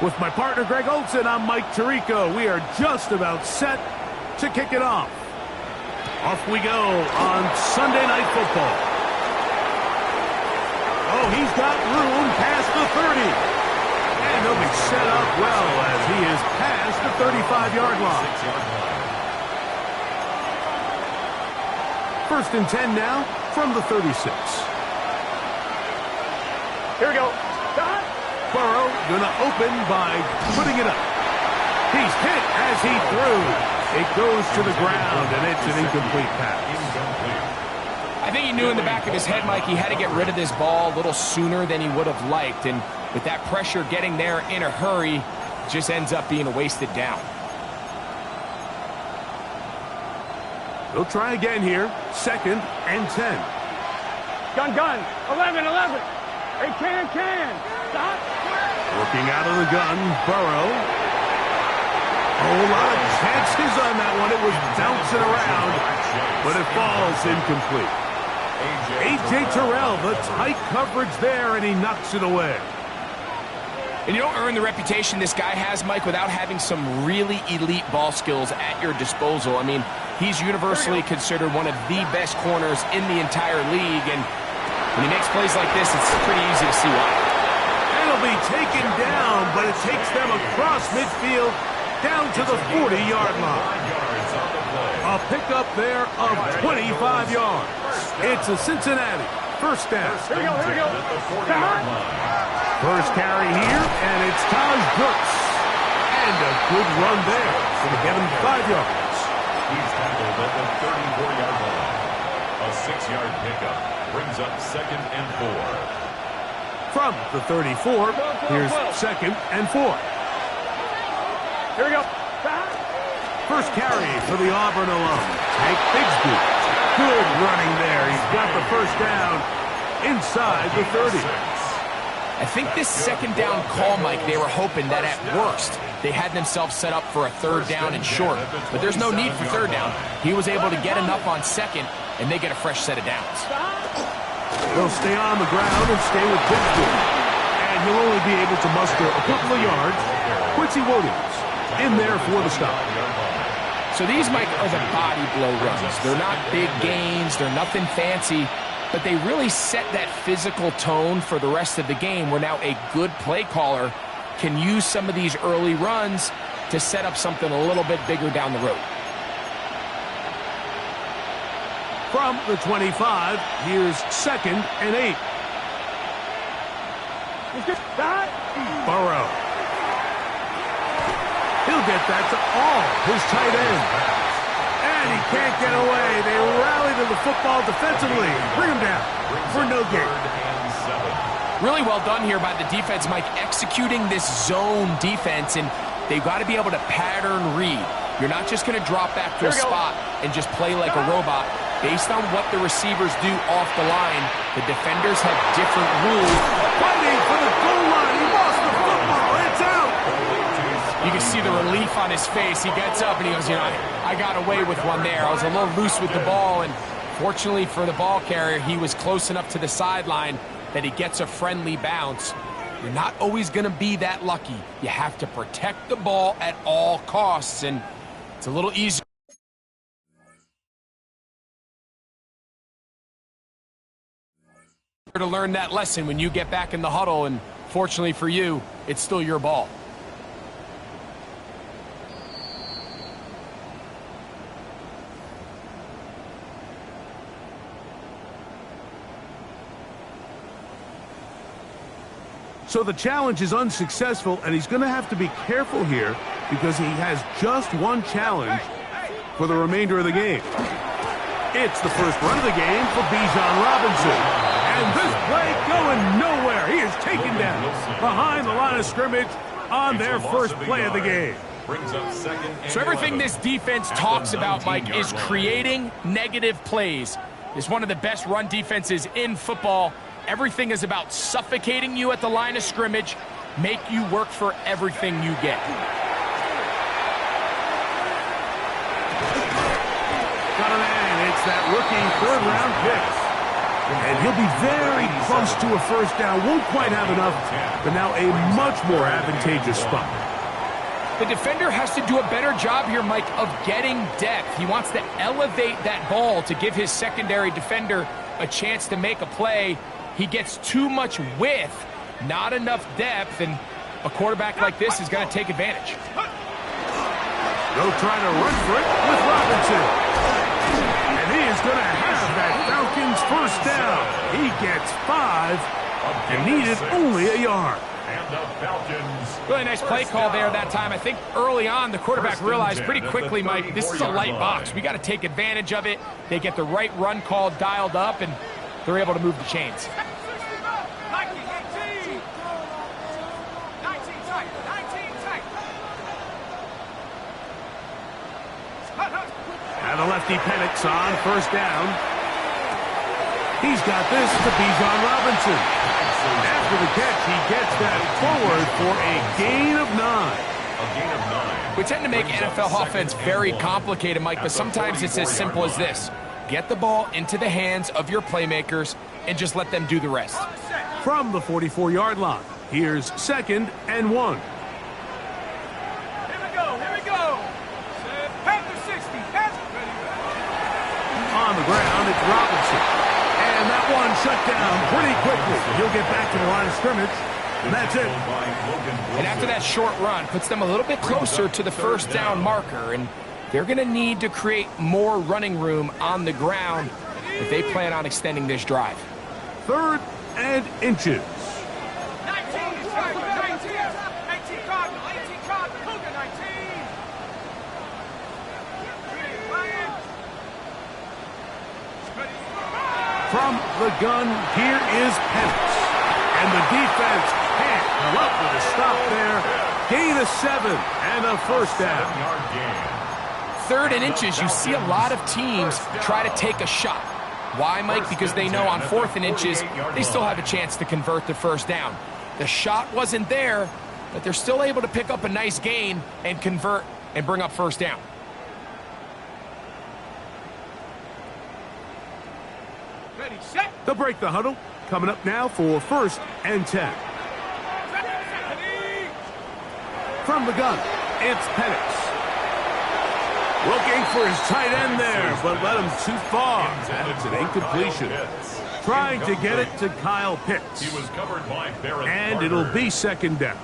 With my partner, Greg Olson, I'm Mike Tirico. We are just about set to kick it off. Off we go on Sunday Night Football. Oh, he's got room past the 30. And he'll be set up well as he is past the 35-yard line. First and 10 now from the 36. Here we go. Burrow going to open by putting it up. He's hit as he threw. It goes to the ground, and it's an incomplete pass. I think he knew in the back of his head, Mike, he had to get rid of this ball a little sooner than he would have liked. And with that pressure getting there in a hurry, it just ends up being a wasted down. They'll try again here. Second and 10. Gun. 11. Hey, can. Stop. Working out of the gun, Burrow. Oh, a lot of chances on that one. It was bouncing around, but it falls incomplete. A.J. Terrell, the tight coverage there, and he knocks it away. And you don't earn the reputation this guy has, Mike, without having some really elite ball skills at your disposal. I mean, he's universally considered one of the best corners in the entire league, and when he makes plays like this, it's pretty easy to see why. It'll be taken down, but it takes them across midfield down to the 40-yard line. A pickup there of 25 yards. It's a Cincinnati first down. Here we go. First carry here, and it's Taj Brooks. And a good run there. Going to get him 5 yards. He's tackled at the 34-yard line. A 6-yard pickup brings up 2nd and 4. From the 34, here's 2nd and 4. Here we go. First carry for the Auburn alum, Tank Bigsby. Good running there. He's got the first down inside the 30. I think this second down call, Mike, they were hoping that at worst they had themselves set up for a third down and short. But there's no need for third down. He was able to get enough on second, and they get a fresh set of downs. They'll stay on the ground and stay with Bigsby. And he'll only be able to muster a couple of yards. Quincy Williams in there for the stop. So these, Mike, are the body blow runs. They're not big gains. They're nothing fancy. But they really set that physical tone for the rest of the game where now a good play caller can use some of these early runs to set up something a little bit bigger down the road. From the 25, here's 2nd and 8. Burrow. He'll get that to all his tight end. And he can't get away. They rally to the football defensively. Bring him down for no gain. Really well done here by the defense, Mike, executing this zone defense, and they've got to be able to pattern read. You're not just going to drop back to a spot and just play like a robot. Based on what the receivers do off the line, the defenders have different rules. Fighting for the goal line. He lost the football. It's out. You can see the relief on his face. He gets up and he goes, you know, I got away with one there. I was a little loose with the ball, and fortunately for the ball carrier, he was close enough to the sideline that he gets a friendly bounce. You're not always going to be that lucky. You have to protect the ball at all costs, and it's a little easier to learn that lesson when you get back in the huddle, and fortunately for you, it's still your ball. So the challenge is unsuccessful, and he's going to have to be careful here because he has just one challenge for the remainder of the game. It's the first run of the game for Bijan Robinson. And this play going nowhere. He is taken down behind the line of scrimmage on their first play of the game. So everything this defense talks about, Mike, is creating negative plays. It's one of the best run defenses in football. Everything is about suffocating you at the line of scrimmage, make you work for everything you get. Got a man. It's that rookie third-round pick. And he'll be very close to a first down. Won't quite have enough, but now a much more advantageous spot. The defender has to do a better job here, Mike, of getting depth. He wants to elevate that ball to give his secondary defender a chance to make a play. He gets too much width, not enough depth, and a quarterback like this is going to take advantage. They'll try to run for it with Robinson. And he is going to have that Falcons first down. He gets 5 and needed only a yard. And the Falcons. Really nice play call there that time. I think early on the quarterback realized pretty quickly, Mike, this is a light box. We got to take advantage of it. They get the right run call dialed up, and they're able to move the chains. And the lefty Penix on first down. He's got this to Bijan Robinson. After the catch, he gets that forward for a gain of 9. A gain of 9. We tend to make NFL offense very complicated, Mike, but sometimes it's as simple as this. Get the ball into the hands of your playmakers and just let them do the rest. From the 44-yard line, here's 2nd and 1. Here we go. Panther 60. On the ground, it's Robinson. And that one shut down pretty quickly. He'll get back to the line of scrimmage, and that's it. And after that short run, puts them a little bit closer to the first down marker, and they're going to need to create more running room on the ground if they plan on extending this drive. 3rd and inches. 19 Cardinal, 18 Cardinal, Cougar 19. From the gun, here is Penix. And the defense can't come up with a stop there. Gain of 7 and a first down. 3rd and inches, you see a lot of teams try to take a shot. Why, Mike? Because they know on 4th and inches, they still have a chance to convert the first down. The shot wasn't there, but they're still able to pick up a nice gain and convert and bring up first down. Ready, set. They'll break the huddle. Coming up now for 1st and 10. From the gun, it's Penix. Looking for his tight end there, but led him too far. That's an incompletion. Trying to get it to Kyle Pitts. He was covered by Barrett And it'll be 2nd down.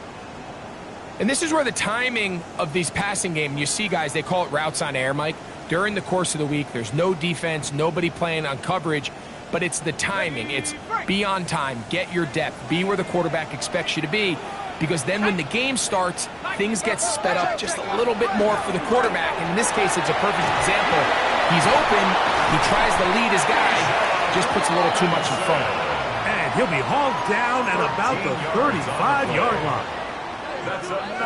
And this is where the timing of these passing game, you see guys, they call it routes on air, Mike. During the course of the week, there's no defense, nobody playing on coverage, but it's the timing. It's be on time, get your depth, be where the quarterback expects you to be, because then when the game starts, things get sped up just a little bit more for the quarterback. And in this case, it's a perfect example. He's open, he tries to lead his guy, just puts a little too much in front of him. And he'll be hauled down at about the 35-yard line.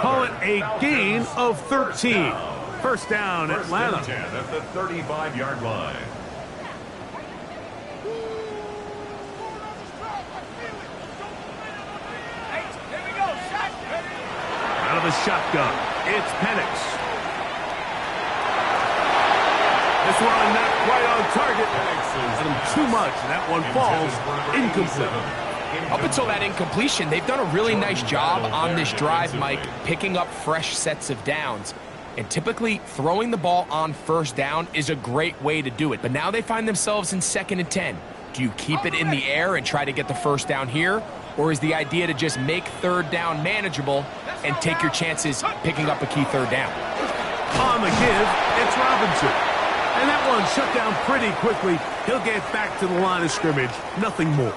Call it a gain of 13. First down, Atlanta. First and 10 at the 35-yard line. Out of the shotgun, it's Penix. This one not quite on target. Let him too much, and that one falls incomplete. Up until that incompletion, they've done a really nice job on this drive, Mike, picking up fresh sets of downs. And typically, throwing the ball on first down is a great way to do it. But now they find themselves in 2nd and 10. Do you keep it in the air and try to get the first down here? Or is the idea to just make 3rd down manageable and take your chances picking up a key 3rd down? On the give, it's Robinson. And that one shut down pretty quickly. He'll get back to the line of scrimmage. Nothing more.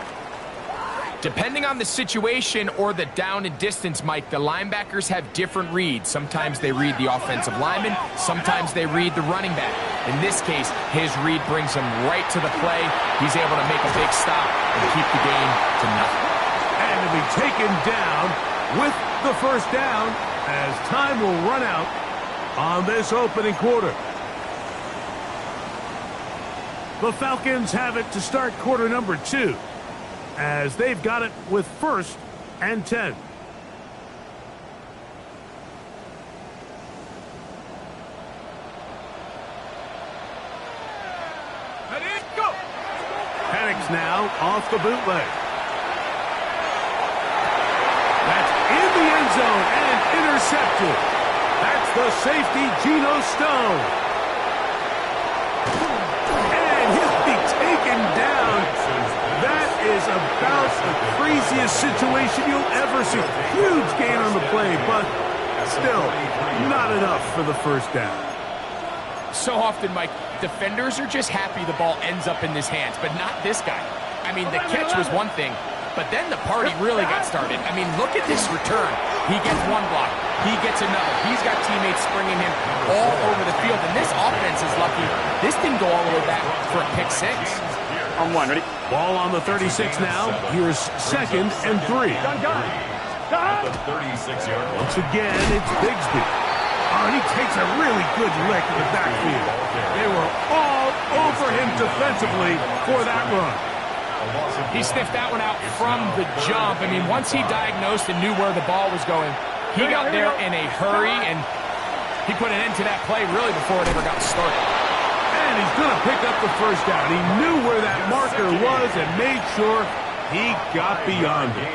Depending on the situation or the down and distance, Mike, the linebackers have different reads. Sometimes they read the offensive lineman. Sometimes they read the running back. In this case, his read brings him right to the play. He's able to make a big stop and keep the game to nothing. And to be taken down with the first down as time will run out on this opening quarter. The Falcons have it to start quarter number 2 as they've got it with 1st and 10. Penix now off the bootleg. That's in the end zone and intercepted. That's the safety, Geno Stone. And he'll be taken down. That is about the craziest situation you'll ever see. Huge gain on the play, but still not enough for the first down. So often, Mike, defenders are just happy the ball ends up in his hands, but not this guy. I mean, the catch was one thing, but then the party really got started. I mean, look at this return. He gets one block. He gets another. He's got teammates springing him all over the field, and this offense is lucky. This didn't go all the way back for a pick six. On one, ready? Ball on the 36 now. Here's 2nd and 3. At the 36-yard line. Once again, it's Bigsby. Oh, and he takes a really good lick in the backfield. They were all over him defensively for that run. He sniffed that one out from the jump. I mean, once he diagnosed and knew where the ball was going, he got there in a hurry, and he put an end to that play really before it ever got started. And he's going to pick up the first down. He knew where that marker was and made sure he got beyond it.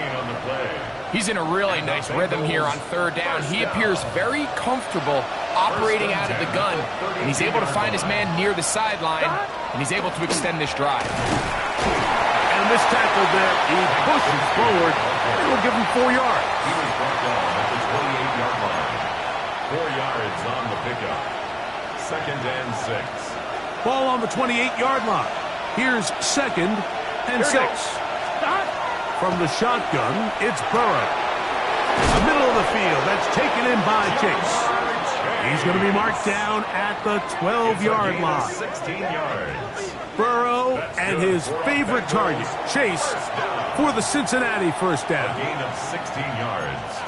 He's in a really nice rhythm here on 3rd down. He appears very comfortable operating out of the gun, and he's able to find his man near the sideline, and he's able to extend this drive. And this tackle there, he pushes forward, and will give him 4 yards. He was brought down at the 28-yard line. 4 yards on the pickup. 2nd and 6. Ball on the 28-yard line. Here's 2nd and 6. From the shotgun, it's Burrow. The middle of the field, that's taken in by Chase. He's going to be marked down at the 12-yard line. 16 yards. Burrow and his favorite target, Chase, for the Cincinnati first down. A gain of 16 yards.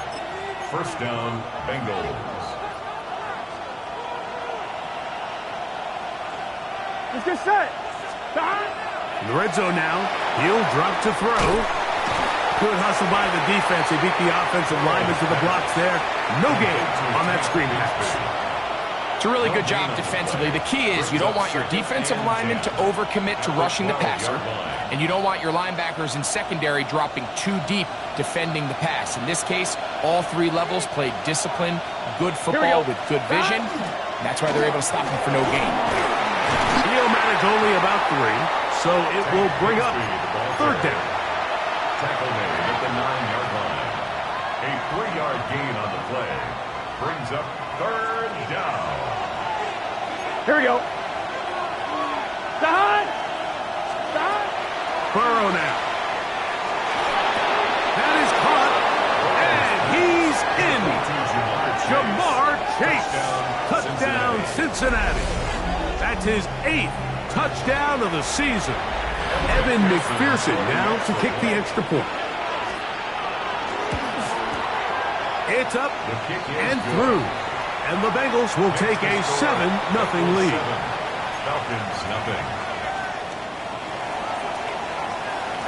First down, Bengals. Let's get set. In the red zone now, he'll drop to throw. Good hustle by the defense. They beat the offensive linemen to the blocks there. No gain on that screen pass. It's a really good job defensively. The key is you don't want your defensive linemen to overcommit to rushing the passer, and you don't want your linebackers in secondary dropping too deep defending the pass. In this case, all 3 levels played disciplined, good football with good vision. That's why they're able to stop him for no gain. He'll manage only about 3, so it will bring up 3rd down. Tackle made at the 9-yard line. A 3-yard gain on the play. Brings up 3rd down. Here we go. Burrow now. That is caught, and he's in. Jamar Chase. Touchdown, Cincinnati. That's his 8th touchdown of the season. Evan McPherson now to kick the extra point. It's up and through. And the Bengals will take a 7-0 lead. Falcons, nothing.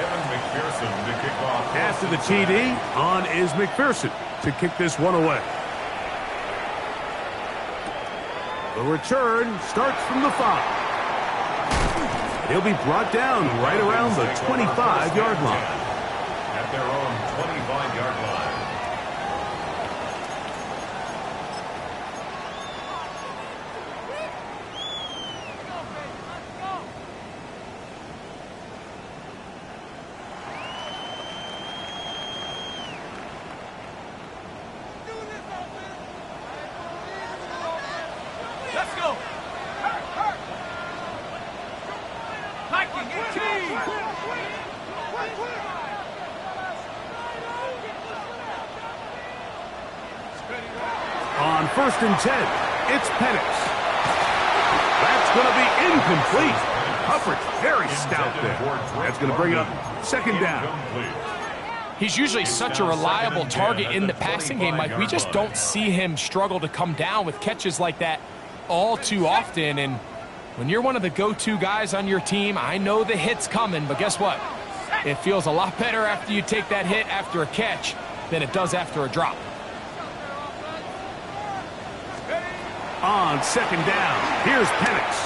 Evan McPherson to kick off. After the TD, on is McPherson to kick this one away. The return starts from the 5. He'll be brought down right around the 25-yard line. At their own 25-yard line. Let's go. On 1st and 10, it's Penix. That's going to be incomplete. Coverage very stout there. That's going to bring up 2nd down. He's usually such a reliable target in the passing game, Mike. We just don't see him struggle to come down with catches like that all too often. And when you're one of the go-to guys on your team, I know the hit's coming, but guess what? It feels a lot better after you take that hit after a catch than it does after a drop. On 2nd down, here's Penix.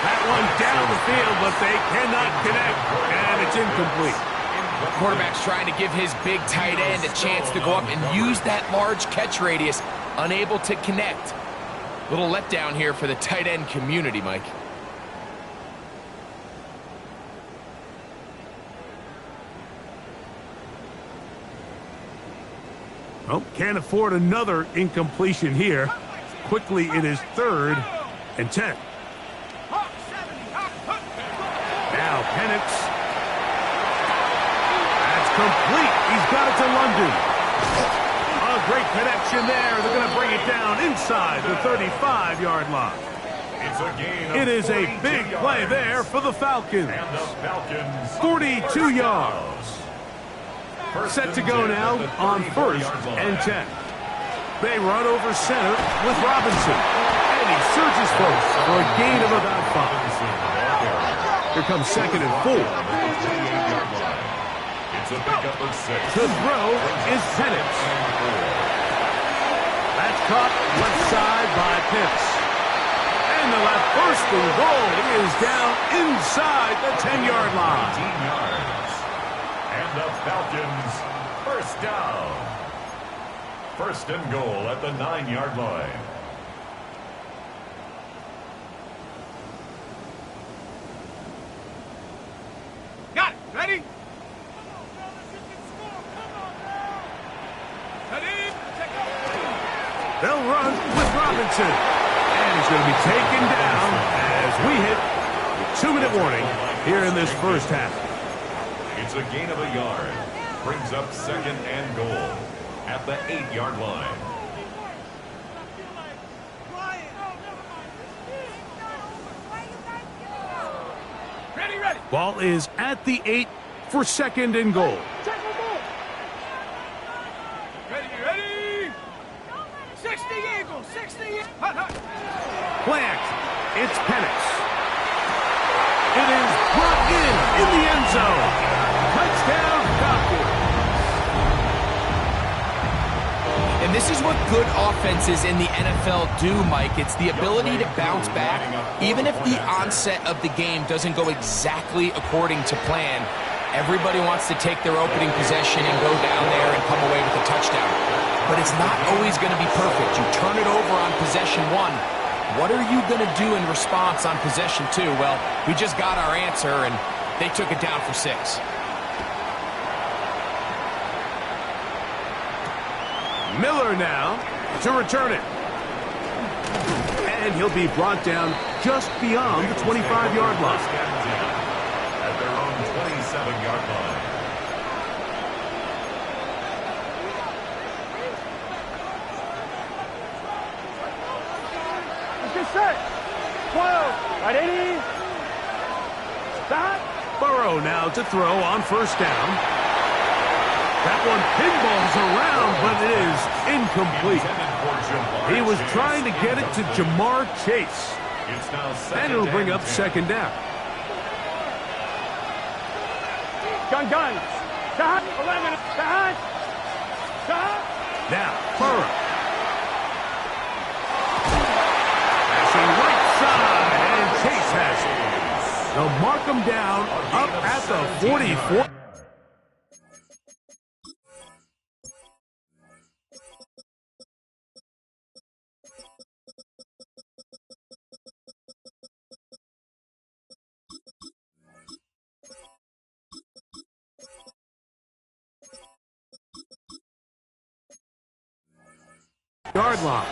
That one down the field, but they cannot connect, and it's incomplete. Quarterback's trying to give his big tight end a chance to go up and use that large catch radius, unable to connect. Little letdown here for the tight end community, Mike. Well, can't afford another incompletion here. Quickly, it is 3rd and 10. Now, Penix. That's complete. He's got it to London. A great connection there. They're going to bring it down inside the 35-yard line. It is a big play there for the Falcons. 42 yards. Set to go now on 1st and 10. They run over center with Robinson. And he surges forward for a gain of about 5. Here comes 2nd and 4. To throw is Penix. That's caught left side by Pitts. And the left 1st and goal is down inside the 10-yard line. And the Falcons, 1st down. 1st and goal at the 9-yard line. Got it. Ready? They'll run with Robinson. And he's going to be taken down as we hit the 2-minute warning here in this first half. It's a gain of a yard. Brings up 2nd and goal at the 8-yard line. Ready, ready. Ball is at the 8 for 2nd and goal. Ready, ready. 60 Eagles, 60. Hut, hut. Play action. It's Penix. It is brought in the end zone. Touchdown, Falcons. And this is what good offenses in the NFL do, Mike. It's the ability to bounce back. Even if the onset of the game doesn't go exactly according to plan, everybody wants to take their opening possession and go down there and come away with a touchdown. But it's not always going to be perfect. You turn it over on possession 1. What are you going to do in response on possession 2? Well, we just got our answer, and they took it down for 6. Miller now to return it. And he'll be brought down just beyond the 25-yard line. At their own 27-yard line. Let's get set. 12. Right, 80. Stop. Burrow now to throw on 1st down. That one pinballs around, but it is incomplete. He was trying to get it to Jamar Chase. And it'll bring up 2nd down. Gun. Stop. 11. Stop. Stop. Now, Burrow. Passing right side, and Chase has it. They'll mark him down up at the 44. Yard line.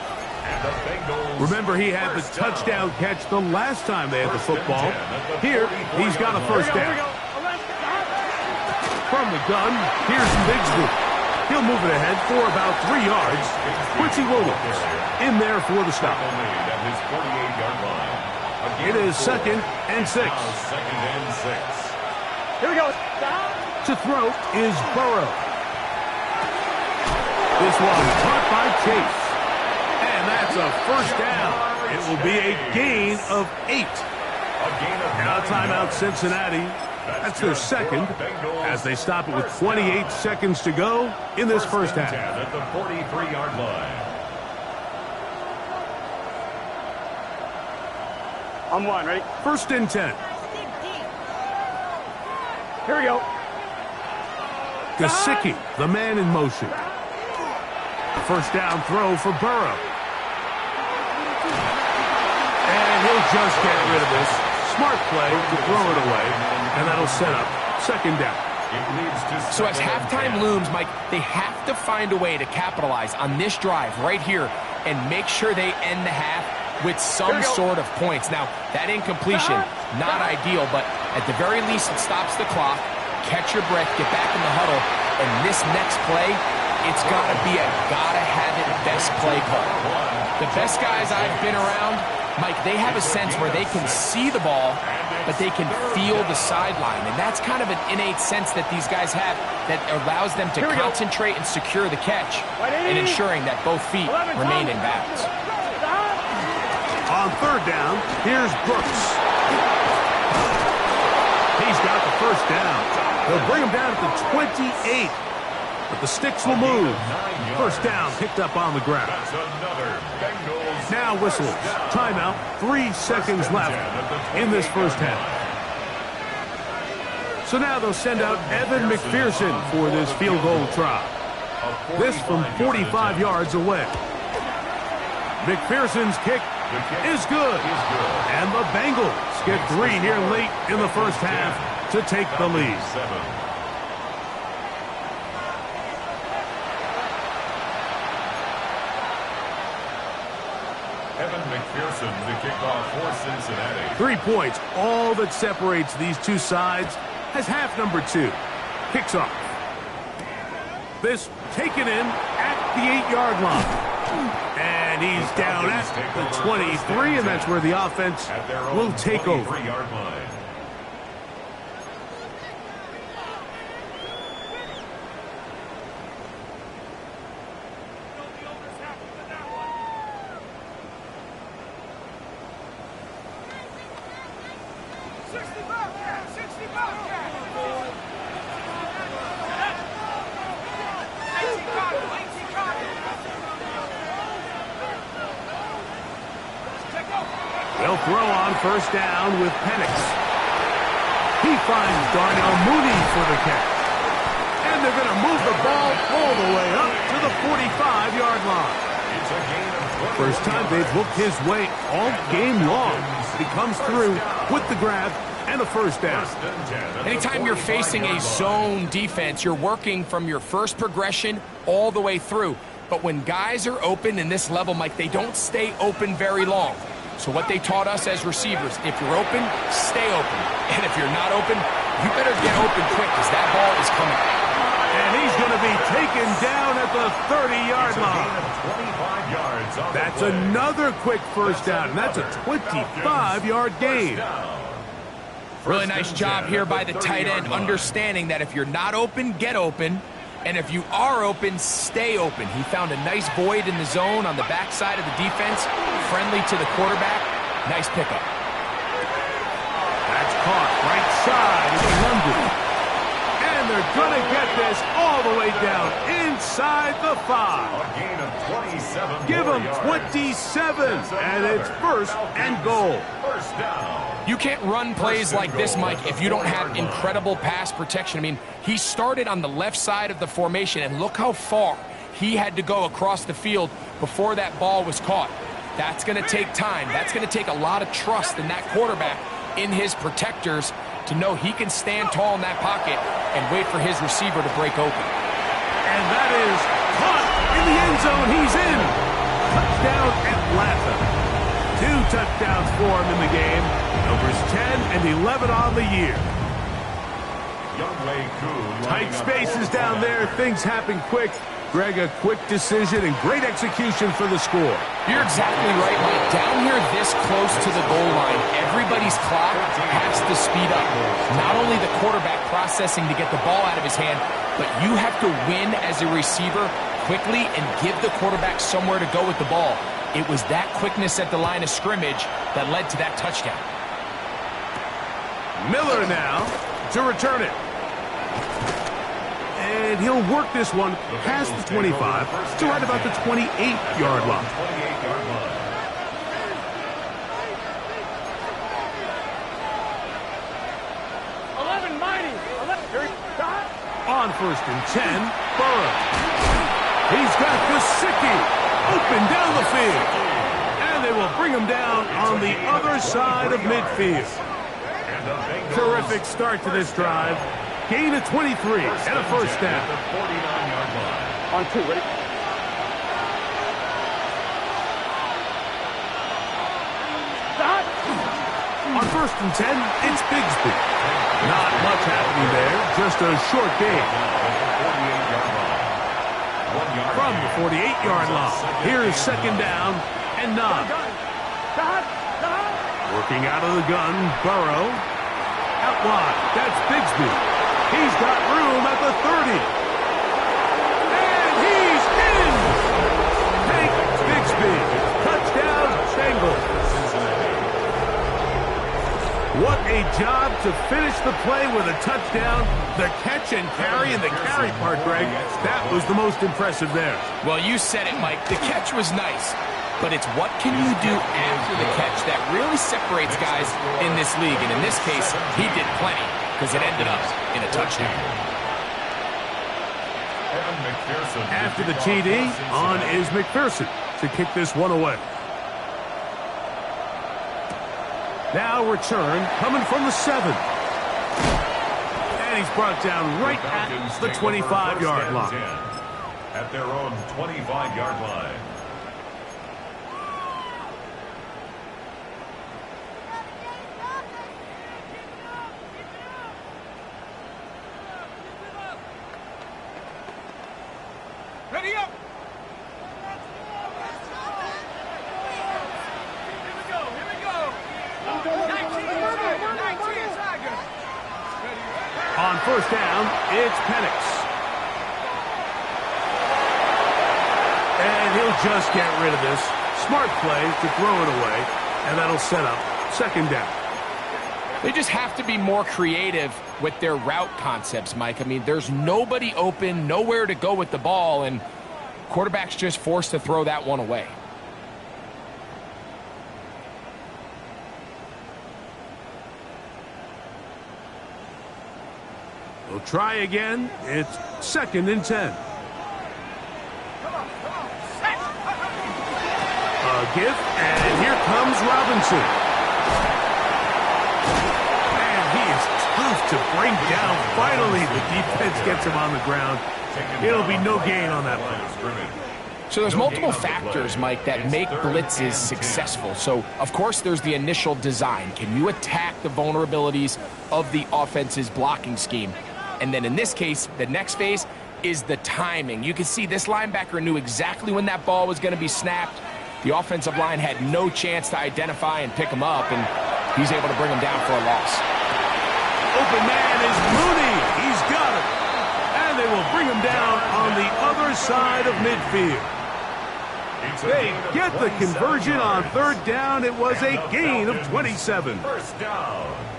Remember, he had the touchdown catch the last time they had the football. Here, he's got a 1st down. From the gun, here's Bigsby. He'll move it ahead for about 3 yards. Quincy Williams in there for the stop. It is 2nd and 6. Here we go. To throw is Burrow. This one caught by Chase. And that's a 1st down. It will be a gain of 8. Now timeout Cincinnati. That's their 2nd as they stop it with 28 seconds to go in this first half. At the 43-yard line. On one, ready? First and 10. Here we go. Gesicki, the man in motion. First down throw for Burrow. And he'll just get rid of this. Smart play to throw it away, and that'll set up second down. So as halftime looms, Mike, they have to find a way to capitalize on this drive right here and make sure they end the half with some sort of points. Now, that incompletion, not ideal, but at the very least it stops the clock. Catch your breath, get back in the huddle, and this next play, it's got to be a gotta-have-it best play call. The best guys I've been around, Mike, they have a sense where they can see the ball, but they can feel the sideline. And that's kind of an innate sense that these guys have that allows them to concentrate and secure the catch and ensuring that both feet remain in bounds. On third down, here's Brooks. He's got the first down. They'll bring him down at the 28. But the sticks will move. First down picked up on the ground. Now whistles. Timeout. 3 seconds left in this first half. So now they'll send out Evan McPherson for this field goal try. This from 45 yards away. McPherson's kick is good. And the Bengals get 3 here late in the first half to take the lead. Evan McPherson, the kickoff for Cincinnati. 3 points, all that separates these two sides, has half number 2. Kicks off. This taken in at the 8-yard line. And he's down at the 23, and that's where the offense will take over. 23-yard line. They'll throw on first down with Penix. He finds Darnell Mooney for the catch. And they're going to move the ball all the way up to the 45-yard line. First time they've looked his way all game long. He comes through with the grab and a first down. Anytime you're facing a zone defense, you're working from your first progression all the way through. But when guys are open in this level, Mike, they don't stay open very long. So what they taught us as receivers, if you're open, stay open. And if you're not open, you better get open quick because that ball is coming. And he's going to be taken down at the 30-yard line. That's another quick first down, and that's a 25-yard gain. Really nice job here by the tight end, understanding that if you're not open, get open. And if you are open, stay open. He found a nice void in the zone on the backside of the defense, friendly to the quarterback. Nice pickup. That's caught right side of the London. And they're going to get this all the way down inside the 5. A gain of 27. Give them 27, and it's first and goal. First down. You can't run plays like this, Mike, if you don't have incredible pass protection. I mean, he started on the left side of the formation, and look how far he had to go across the field before that ball was caught. That's going to take time. That's going to take a lot of trust in that quarterback, in his protectors, to know he can stand tall in that pocket and wait for his receiver to break open. And that is caught in the end zone. He's in. Touchdown, Atlanta. 2 touchdowns for him in the game. Numbers 10 and 11 on the year. Tight spaces down there. Things happen quick. Greg, a quick decision and great execution for the score. You're exactly right, Mike. Down here this close to the goal line, everybody's clock has to speed up. Not only the quarterback processing to get the ball out of his hand, but you have to win as a receiver quickly and give the quarterback somewhere to go with the ball. It was that quickness at the line of scrimmage that led to that touchdown. Miller now to return it. And he'll work this one past the 25 to right about the 28-yard line. 80. 11. On 1st and 10, Burrow. He's got Gesicki open down the field. And they will bring him down on the other side of midfield. Terrific start to this drive. Gain of 23 and a first down. On 2, ready? On 1st and 10, it's Bigsby. Not much happening there, just a short gain. From the 48-yard line, here's 2nd down and 9. Working out of the gun, Burrow. Out wide, that's Bigsby. He's got room at the 30. And he's in! Hank Bigsby. Touchdown, Bengals. What a job to finish the play with a touchdown. The catch and carry, and the carry part, Greg, that was the most impressive there. Well, you said it, Mike. The catch was nice, but it's what can you do after the catch that really separates guys in this league. And in this case, he did plenty because it ended up in a touchdown. After the TD, on is McPherson to kick this one away. Now return coming from the 7. And he's brought down right at the 25-yard line. At their own 25-yard line. Ready up. On 1st down, it's Penix. And he'll just get rid of this. Smart play to throw it away, and that'll set up 2nd down. They just have to be more creative with their route concepts, Mike. I mean, there's nobody open, nowhere to go with the ball, and quarterback's just forced to throw that one away. We'll try again. It's 2nd and 10. A give, and here comes Robinson. And he is tough to bring down. Finally, the defense gets him on the ground. It'll be no gain on that play. So there's multiple factors, Mike, that make blitzes successful. So, of course, there's the initial design. Can you attack the vulnerabilities of the offense's blocking scheme? And then in this case, the next phase is the timing. You can see this linebacker knew exactly when that ball was going to be snapped. The offensive line had no chance to identify and pick him up, and he's able to bring him down for a loss. Open man is Mooney. He's got it. And they will bring him down on the other side of midfield. They get the conversion on 3rd down. It was a gain of 27.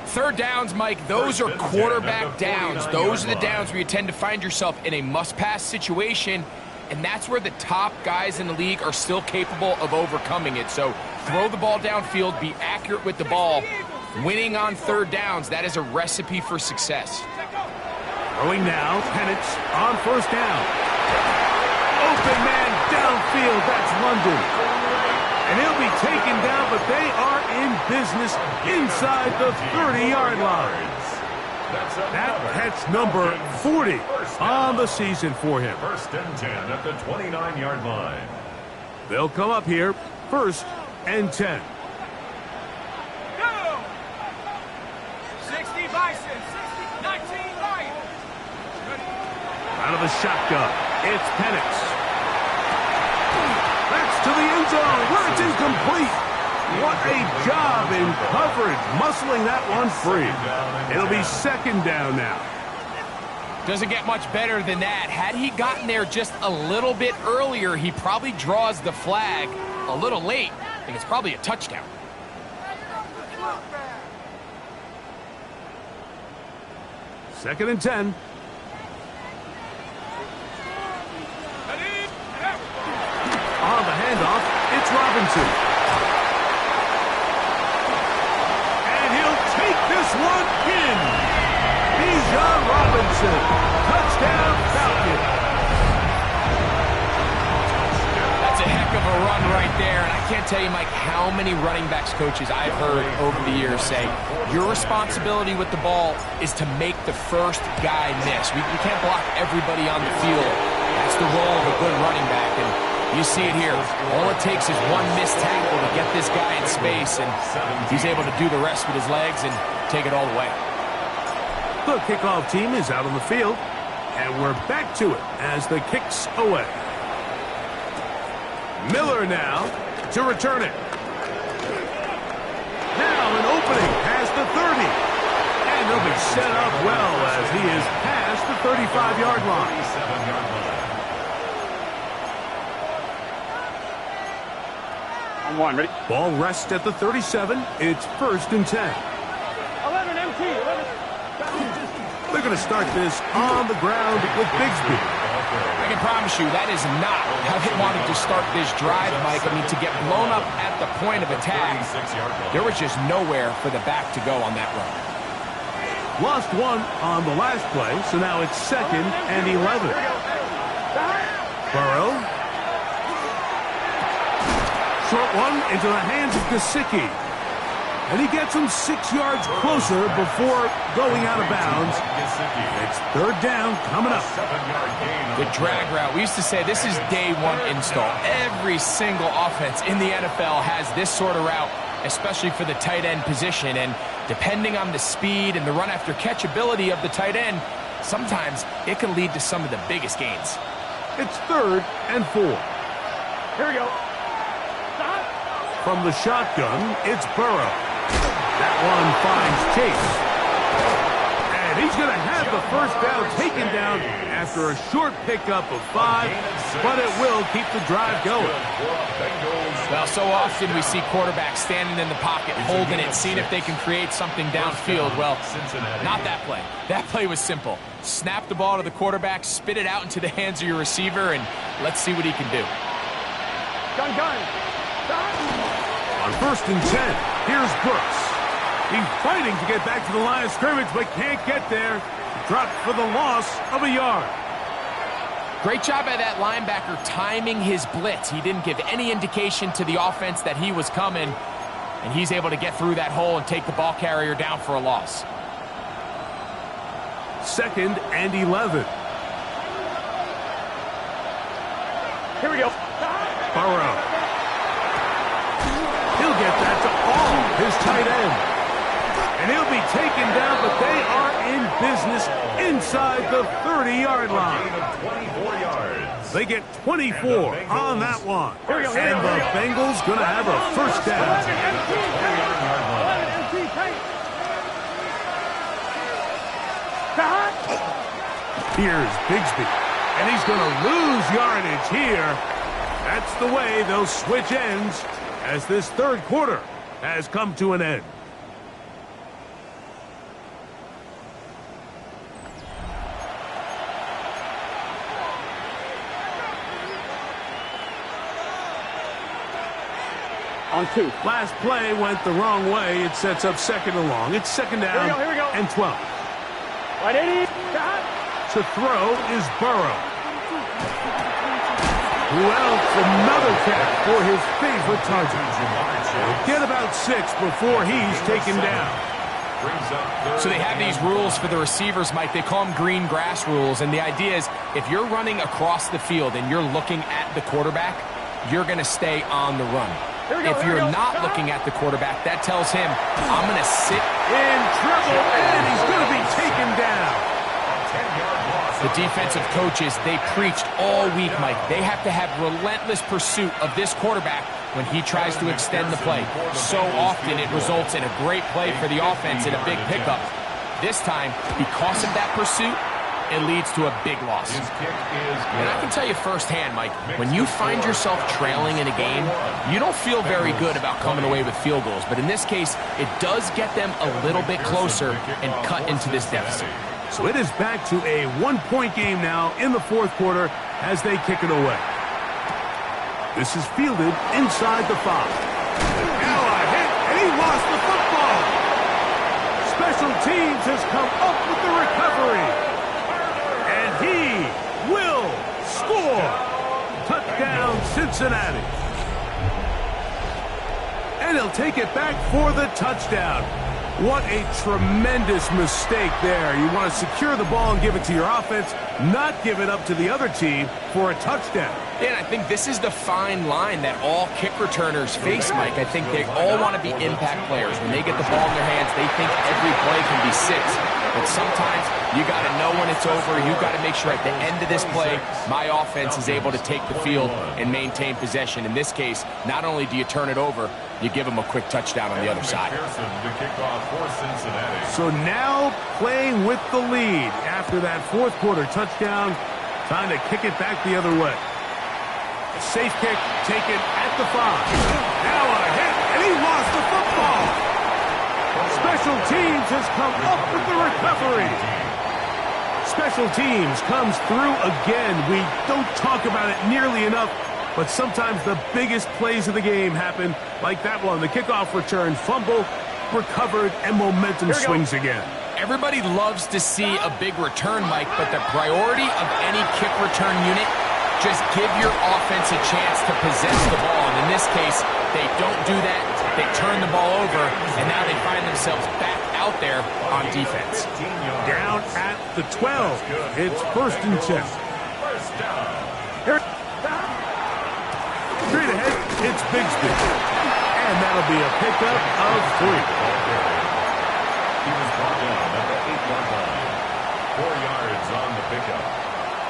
3rd downs, Mike, those are quarterback downs. Those are the downs where you tend to find yourself in a must-pass situation, and that's where the top guys in the league are still capable of overcoming it. So throw the ball downfield, be accurate with the ball. Winning on 3rd downs, that is a recipe for success. Throwing now, Penix on 1st down. Open man downfield, that's London. And he'll be taken down, but they are in business inside the 30-yard line. That catch number 40 on the season for him. 1st and 10 at the 29-yard line. They'll come up here, 1st and 10. Go! 60 Bison, 19 Lions. Out of the shotgun, it's Penix. That's to the end zone, where it's incomplete. What a job in coverage, muscling that one free. It'll be 2nd down now. Doesn't get much better than that. Had he gotten there just a little bit earlier, he probably draws the flag a little late, and it's probably a touchdown. Second and 10. On the handoff, it's Robinson. And he'll take this one in. Bijan Johnson. Touchdown, Falcons. That's a heck of a run right there, and I can't tell you, Mike, how many running backs coaches I've heard over the years say, your responsibility with the ball is to make the first guy miss. We can't block everybody on the field. That's the role of a good running back, and you see it here. All it takes is one missed tackle to get this guy in space, and he's able to do the rest with his legs and take it all the way. The kickoff team is out on the field, and we're back to it as the kick's away. Miller now to return it. Now an opening past the 30. And he'll be set up well as he is past the 35-yard line. On one, ready? Ball rests at the 37. It's 1st and 10. 11, MT, 11. They're going to start this on the ground with Bigsby. I can promise you that is not how they wanted to start this drive, Mike. I mean, to get blown up at the point of attack, there was just nowhere for the back to go on that run. Lost one on the last play, so now it's 2nd and 11. Burrow. Short one into the hands of Gesicki. And he gets him 6 yards closer before going out of bounds. It's 3rd down coming up. The drag route. We used to say this is day one install. Every single offense in the NFL has this sort of route, especially for the tight end position. And depending on the speed and the run after catch ability of the tight end, sometimes it can lead to some of the biggest gains. It's 3rd and 4. Here we go. From the shotgun, it's Burrow. That one finds Chase. And he's going to have the first down taken down after a short pickup of 5, but it will keep the drive going. Well, so often we see quarterbacks standing in the pocket, holding it, seeing if they can create something downfield. Well, not that play. That play was simple. Snap the ball to the quarterback, spit it out into the hands of your receiver, and let's see what he can do. Gun. On 1st and 10, here's Brooks. He's fighting to get back to the line of scrimmage, but can't get there. Dropped for the loss of a yard. Great job by that linebacker timing his blitz. He didn't give any indication to the offense that he was coming, and he's able to get through that hole and take the ball carrier down for a loss. 2nd and 11. Here we go. Burrow. He'll get that to all his tight end. And he'll be taken down, but they are in business inside the 30-yard line. 24 yards. They get 24 on that one. Here we go. And the Bengals going to have a first down. 11, MT, tight. Here's Bigsby. And he's going to lose yardage here. That's the way they'll switch ends as this 3rd quarter has come to an end. On 2. Last play went the wrong way. It sets up 2nd and long. It's 2nd down Here we go. and 12. Right, 80. To throw is Burrow. Well, another catch for his favorite target. Get about 6 before he's taken down. So they have these rules for the receivers, Mike. They call them green grass rules, and the idea is if you're running across the field and you're looking at the quarterback, you're going to stay on the run. If you're not looking at the quarterback, that tells him, I'm going to sit in trouble, and he's going to be taken down. The defensive coaches, they preached all week, Mike. They have to have relentless pursuit of this quarterback when he tries to extend the play. So often it results in a great play for the offense and a big pickup. This time, because of that pursuit, it leads to a big loss. And I can tell you firsthand, Mike, when you find yourself trailing in a game, you don't feel very good about coming away with field goals. But in this case, it does get them a little bit closer and cut into this deficit. So it is back to a 1-point game now in the 4th quarter as they kick it away. This is fielded inside the 5. Now a hit, and he lost the football. Special teams has come up with the recovery. he will score. Touchdown, Cincinnati. And he'll take it back for the touchdown. What a tremendous mistake there. You want to secure the ball and give it to your offense, not give it up to the other team for a touchdown. And I think this is the fine line that all kick returners face, Mike. I think they all want to be impact players. When they get the ball in their hands, they think every play can be 6. But sometimes you got to know when it's over. You got to make sure at the end of this play, my offense is able to take the field and maintain possession. In this case, not only do you turn it over, you give them a quick touchdown on the other side. So now playing with the lead after that fourth quarter touchdown, time to kick it back the other way. Safe kick taken at the 5. Now a hit, and he lost the football. Special teams has come up with the recovery. Special teams comes through again. We don't talk about it nearly enough, but sometimes the biggest plays of the game happen like that one. The kickoff return, fumble, recovered, and momentum swings again. Everybody loves to see a big return, Mike, but the priority of any kick return unit, just give your offense a chance to possess the ball. And in this case, they don't do that. They turn the ball over, and now they find themselves back out there on defense. Down at the 12. It's 1st and 10. Straight ahead, it's Bigsby. And that'll be a pickup of 3. He was brought down at the 8-yard line. 4 yards on the pickup.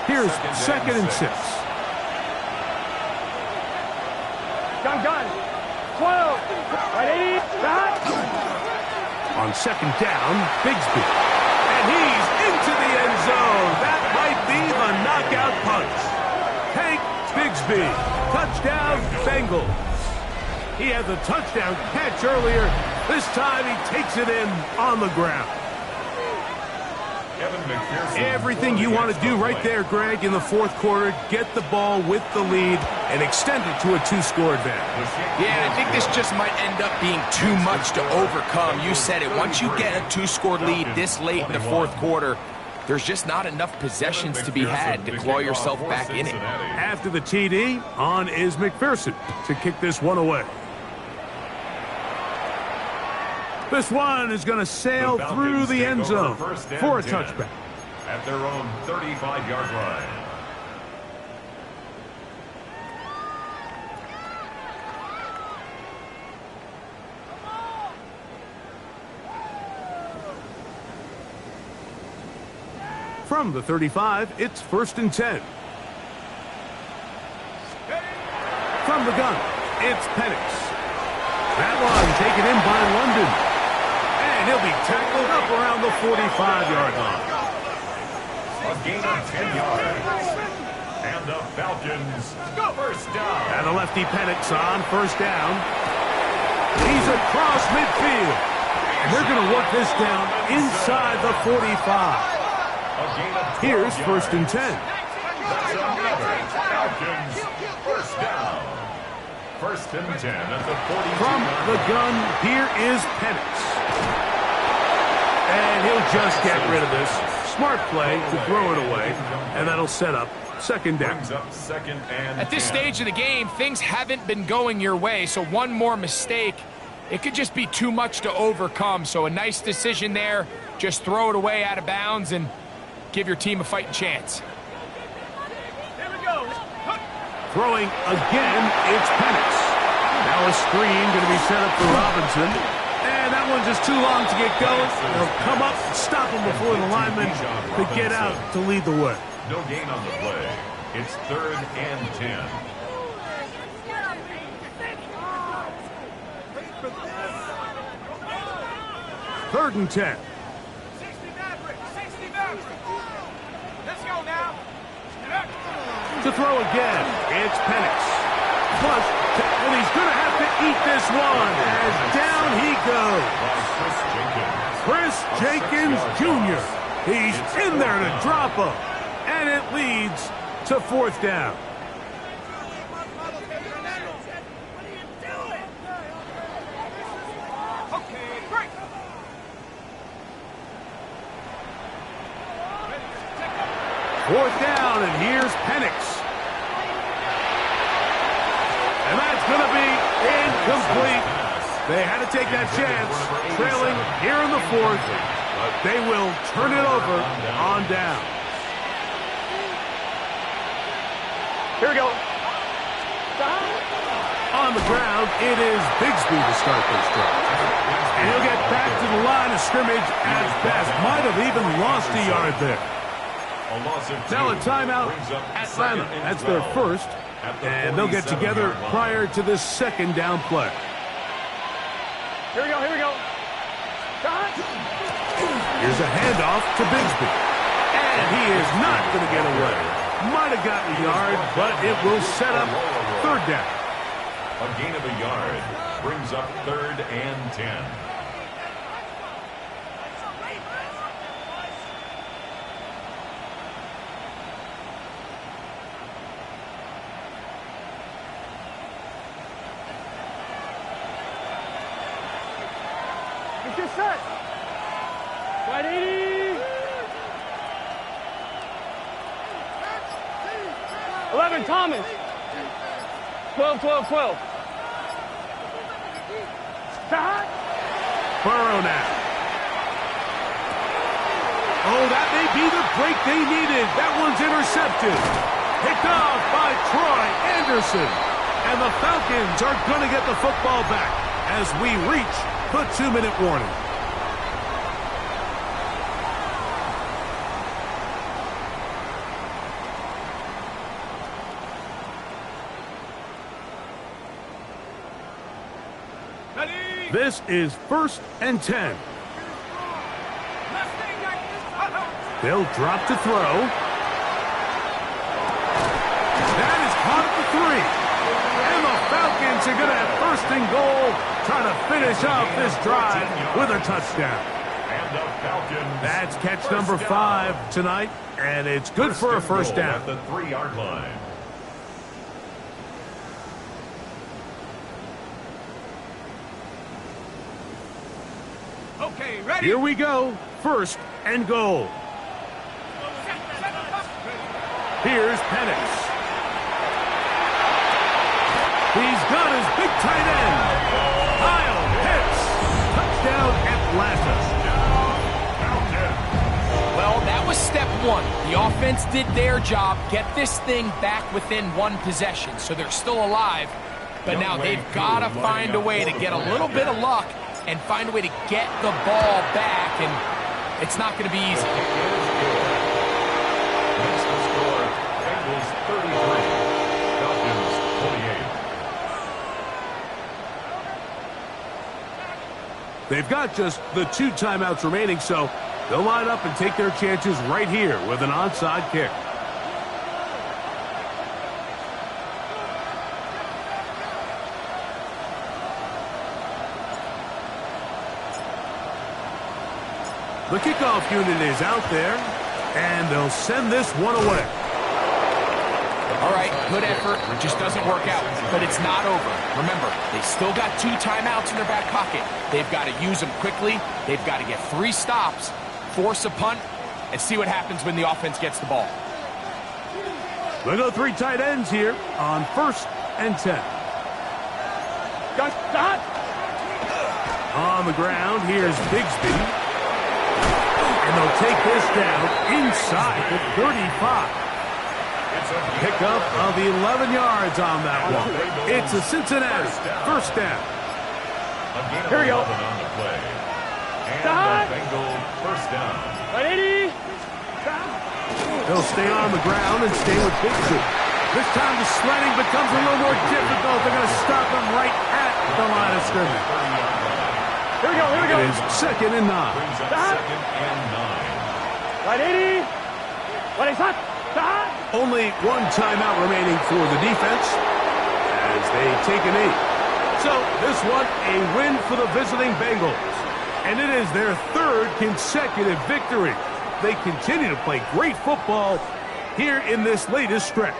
Here's 2nd and 6. Gun. 12. Right, 80. On 2nd down, Bigsby. And he's into the end zone. That might be the knockout punch. Hank Bigsby. Touchdown, Bengals. He had the touchdown catch earlier. This time he takes it in on the ground. Everything you want to do right there, Greg, in the fourth quarter, get the ball with the lead and extend it to a 2-score advantage. Yeah, I think this just might end up being too much to overcome. You said it. Once you get a 2-score lead this late in the fourth quarter, there's just not enough possessions to be had to claw yourself back in it. After the TD, on is McPherson to kick this one away. This one is going to sail through the end zone for a touchback. At their own 35-yard line. From the 35, it's 1st and 10. From the gun, it's Penix. That one taken in by London. And he'll be tackled up around the 45-yard line. A gain of 10 yards. And the Falcons go 1st down. And the lefty Penix on 1st down. He's across midfield. And they're going to work this down inside the 45. Here's 1st and 10. That's another Falcons 1st down. 1st and 10 at the 42. From the gun, here is Penix. And he'll just get rid of this. Smart play to throw it away. And that'll set up 2nd down. At this stage of the game, things haven't been going your way, so one more mistake, it could just be too much to overcome. So a nice decision there. Just throw it away out of bounds and give your team a fighting chance. Throwing again, it's Penix. Now a screen going to be set up for Robinson. And that one's just too long to get going. They'll come up, stop him before the lineman could get out to lead the way. No gain on the play. It's 3rd and 10. Third and 10. 60 Mavericks. Let's go now. To throw again, it's Penix. Plus, and he's going to have to eat this one as down he goes. Chris Jenkins Jr. He's in there to drop him. And it leads to 4th down. 4th down, and here's Penix. And that's going to be incomplete. They had to take that chance, trailing here in the 4th. They will turn it over on down. Here we go. On the ground, it is Bigsby to start this drive. And he'll get back to the line of scrimmage at best. Might have even lost a yard there. Now a timeout, Atlanta. That's their first. And they'll get together prior to this 2nd down play. Here we go, here we go. Here's a handoff to Bigsby. And he is not going to get away. Might have gotten a yard, but it will set up 3rd down. A gain of a yard brings up 3rd and 10. Get your set. Right 80. 11, Thomas. 12, 12, 12. Stop. Burrow now. Oh, that may be the break they needed. That one's intercepted. Picked off by Troy Anderson. And the Falcons are going to get the football back as we reach the 2-minute warning. This is 1st and 10. They'll drop to throw. That is caught at the 3. And the Falcons are going to have 1st and goal, trying to finish off this drive with a touchdown. And the Falcons. That's catch number 5 tonight, and it's good for a 1st down. At the 3-yard line. Okay, ready? Here we go. 1st and goal. Here's Penix. He's got his big tight end. Kyle Pitts. Touchdown Atlanta. Well, that was step 1. The offense did their job, get this thing back within 1 possession, so they're still alive. But now they've got to find a way to get a little bit of luck and find a way to get the ball back, and it's not going to be easy. That's the score. Bengals 33, Falcons 28. They've got just the 2 timeouts remaining, so they'll line up and take their chances right here with an onside kick. The kickoff unit is out there, and they'll send this one away. All right, good effort. It just doesn't work out, but it's not over. Remember, they still got 2 timeouts in their back pocket. They've got to use them quickly. They've got to get 3 stops, force a punt, and see what happens when the offense gets the ball. We'll go 3 tight ends here on 1st and 10. Stop. On the ground, here's Bigsby. And they'll take this down inside the 35. Pickup of 11 yards on that one. It's a Cincinnati 1st down. Here we go. On the play. And Stop. the Bengals 1st down. Right 80. They'll stay on the ground and stay with Bigsby. This time the sledding becomes a little more difficult. They're going to stop him right at the line of scrimmage. Here we go, here we go. It is 2nd and 9. Brings up Stop. 2nd and 9. Right 80. Right, it's hot. Stop. Only 1 timeout remaining for the defense as they take a knee. So this one, a win for the visiting Bengals. And it is their 3rd consecutive victory. They continue to play great football here in this latest stretch.